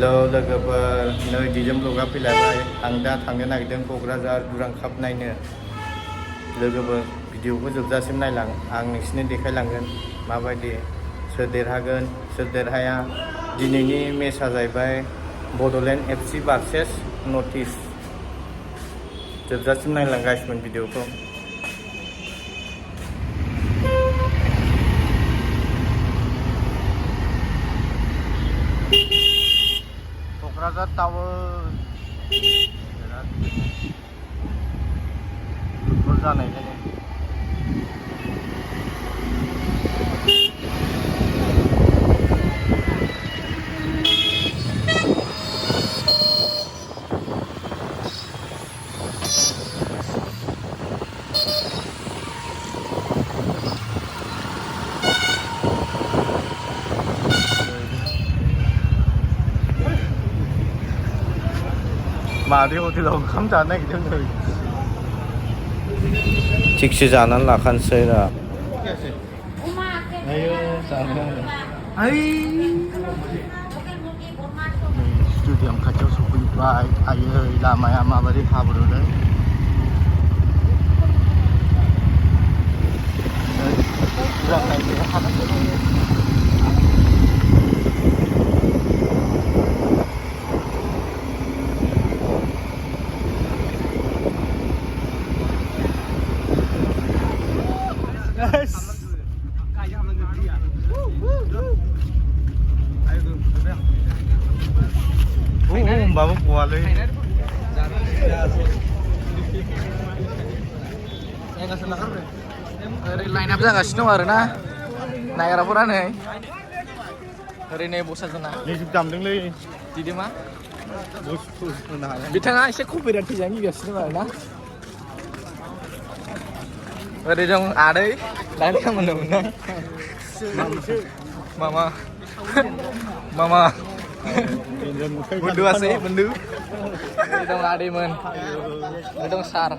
Hello लोगोफोर, नै दिजों ब्लगा फैलायबाय। आं दा थांनो नागिरदों क'क्राझार दुरां काप नायनो। लोगोफोर भिडिअखौ जोबजासिम नायलां, आं नोंसिनो देखायलांगोन माबायदि, सोर देरहागोन सोर देरहाया। दिनैनि मेचआ जाहैबाय Bodoland FC versus north east. जोबजासिम नायलांगासिनो भिडिअखौ। क'क्राझार टाउन बिराद फुटबल जानायखायनो मादै हटेलाव ओंखाम जानो नागिरदों नै। थिगसे जानानै लाखानोसै रा। स्टेडियाम खाथियाव सफैबाय। आयै लामाया माबोरै हाब्रुलै। होमबाबो गवालै। ओरै लाइनआप जागासिनो दं आरोना नायग्राफोरा नै ओरैनो बसाजना मिउजिक दामदोंलै दिदोमा बुस्थु होनो हाया। बिथाङा एसे कपिराइट फैजानो गिगासिनो दं आरोना। ओरै दं आदै दानि खामानि मोननाय मामा मामा Bendua sih, bendu. Ini dong ade men. Ini dong sar.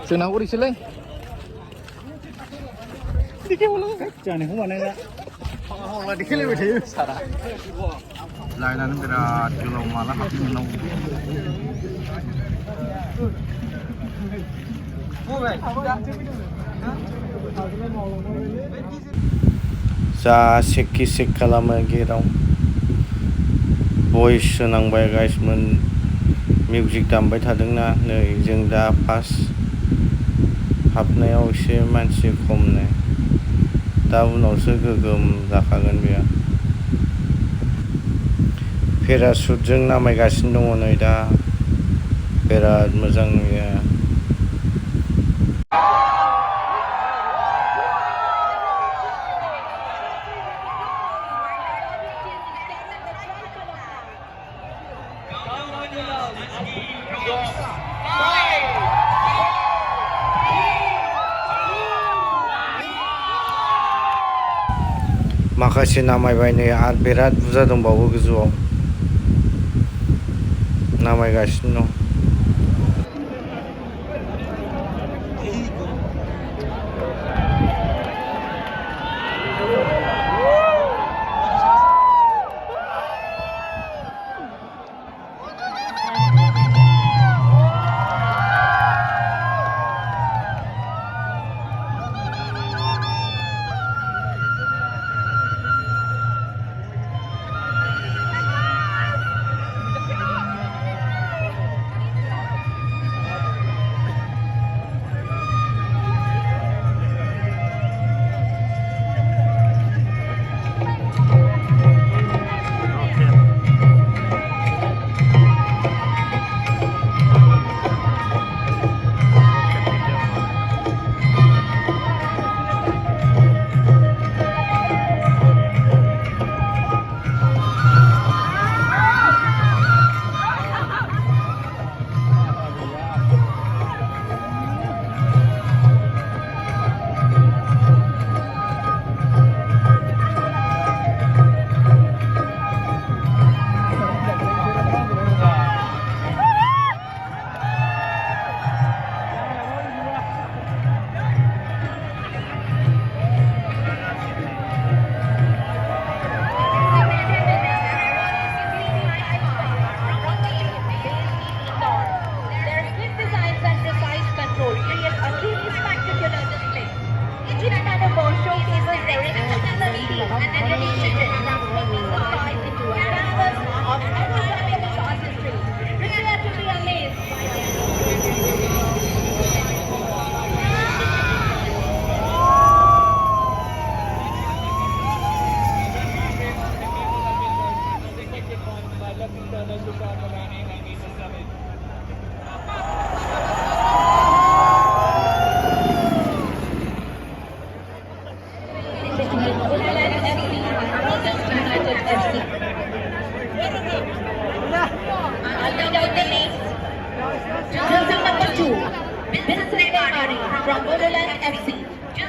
Senang uri sih leh. Dikit mulu. Jangan yang mana ya? Oh, dikit lebih sih. Sara. Layanan berat kalau malah hati menung. जा सेक खालामो गेटाव भइस होनांबाय गाइसमोन। Music दामबाय थादोंना नै जों दा first हाबनायाव एसे मानसि खमनो, दा उनावसो गोगोम जाखागोन बेयो। पेराशुटजों नामायगासिनो दङ नै दा, बिराद मोजां नुयो। माखासे नामायबाय नै आरो बिराद बुरजा दंबावो गोजौआव नामायगासिनो दं। and then your children transforming the size into a canvas of unfathomable artistry. Prepare to be amazed by them. Jersey number 2, Vincent Ari from Bodoland FC.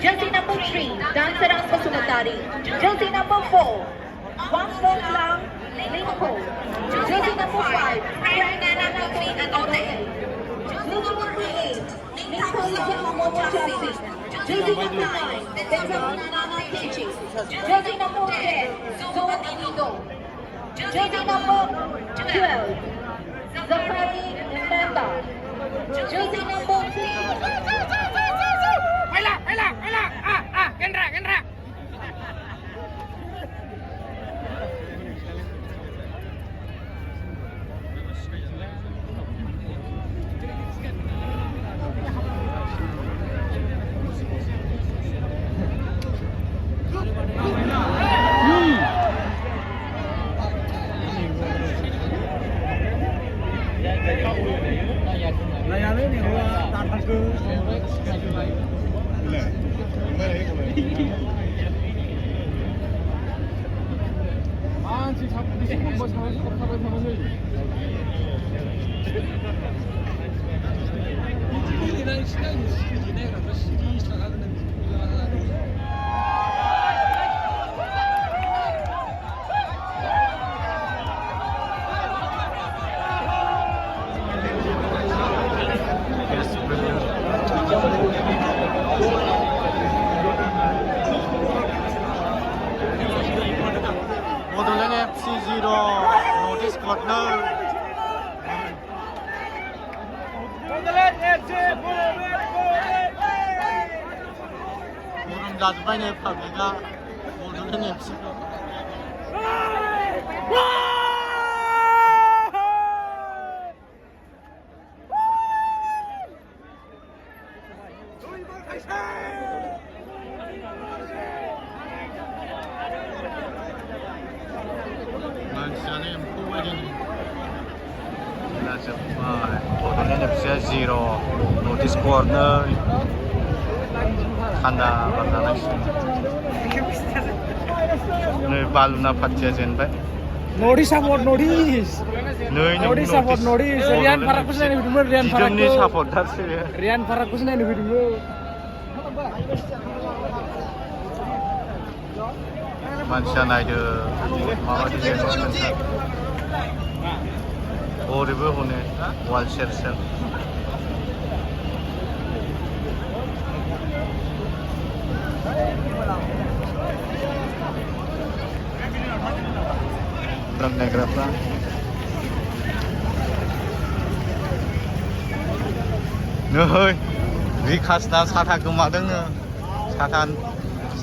Jersey number 3, Dansaras Basumatari. Jersey number 4, Wangfong Lang Lingko. Jersey number 5, Frank Nanakami Adote. Jersey number 8, Nico Yamamoto Chelsea. Jersey number 9, Nana Kichi. Jersey number 10, Zoe Nido. Jersey number 12, Zafari Mbemba. Jersey number 3. Kendra. Bodoland FC 0 notice corner. Forum जाजोब्बाय नै पाब्लिकआ Bodoland FC खौ मानसियानो एम्फौ बायदि जाजोब्बाय Bodoland FC 0 notice corner. थान्दा बार जानांसिगोन नै बालुना पार्टिया जेनबाय Notice support notice. नै Notice support notice. Rian Farakku sih naik hidungnya Rian दिजोमनि Farakku. सापर्टारसो Rian Farakku sih naik hidungnya. मानसिया नायदो माबायदि जेनबाय ओरैबो हनै वाल सेर सेर नायग्राफ्रा नै रिकासना साथा गोमादोंनो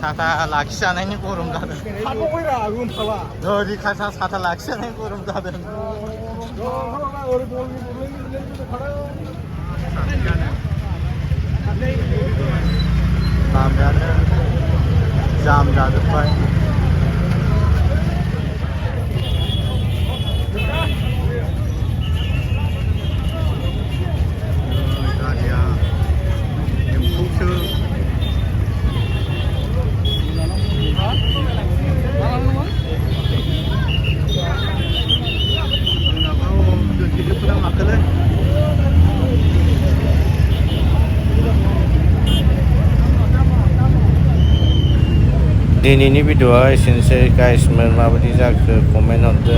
साथा लाखिजानायनि गरम जादों नै रिकासना साथा लाखिजानायनि गरम जादों लामायानो जाम जाजोब्बाय गारिया एम्फौसो दिनैनि भिडिअ'आ एसेनोसै गाइस माबायदि जाखो कमेन्ट हरदो